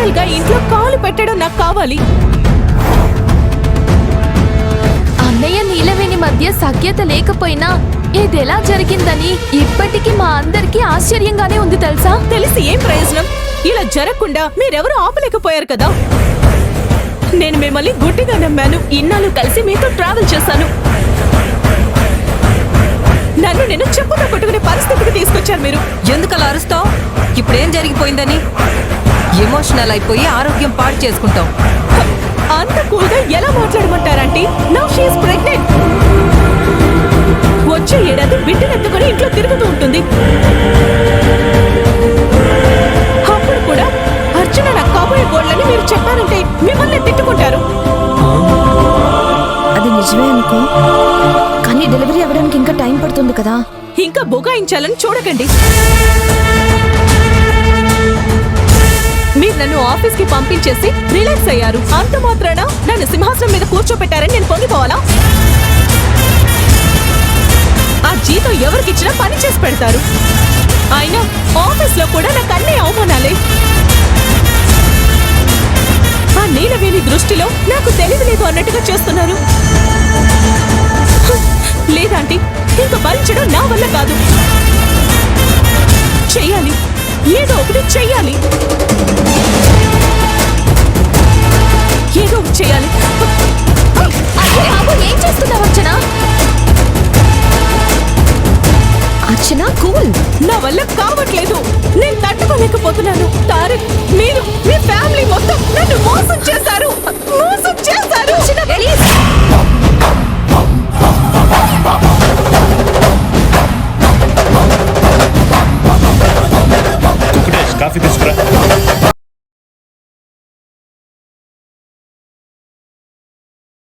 కోడలుగా ఇంట్లో కాలు పెట్టడం నాకు కావాలి. అన్నయ్య నీలవేణి మధ్య సఖ్యత లేకపోయినా ఇదెలా జరిగిందని ఇప్పటికీ మా అందరికీ ఆశ్చర్యంగానే ఉంది తెలుసా. తెలిసి ఏం ప్రయోజనం? ఇలా జరగకుండా మీరెవరూ ఆపలేకపోయారు కదా. నేను మిమ్మల్ని గుడ్డిగా నమ్మాను. ఇన్నాళ్ళు కలిసి మీతో ట్రావెల్ చేశాను. నన్ను నేను చెప్పుతో కొట్టుకునే పరిస్థితికి తీసుకొచ్చారు మీరు. ఎందుకలా అరుస్తావు? ఇప్పుడేం జరిగిపోయిందని? ఎమోషనల్ అయిపోయి ఆరోగ్యం పాడు చేసుకుంటాం. అంత కూల్గా ఎలా మాట్లాడమంటారంటీ? Now she is pregnant. వచ్చే ఏడాది బిడ్డనెత్తుకొని ఇంట్లో తిరుగుతూ ఉంటుంది. అప్పుడు కూడా అర్చన నాకు కాబోయే గోళ్ళని మీరు చెప్పారంటే మిమ్మల్ని తిట్టుకుంటారు. అది నిజమే అనుకో, కానీ డెలివరీ అవ్వడానికి ఇంకా టైం పడుతుంది కదా. ఇంకా బుగాయించాలని చూడకండి. మీరు నన్ను ఆఫీస్ కి పంపించేసి రిలాక్స్ అయ్యారు. అంత మాత్రాన నన్ను సింహాసనం మీద కూర్చోపెట్టారని నేను పొంగిపోవాలా? ఆ జీతం ఎవరికిచ్చినా పని చేసి పెడతారు. అయినా ఆఫీస్ లో కూడా నాకు అన్ని అవమానాలే. ఆ నీలవేణి దృష్టిలో నాకు తెలివి లేదు అన్నట్టుగా చేస్తున్నారు. లేదంటే ఇంకా భరించడం నా వల్ల కాదు. చెయ్యాలి, ఏదో ఒకటి చెయ్యాలి.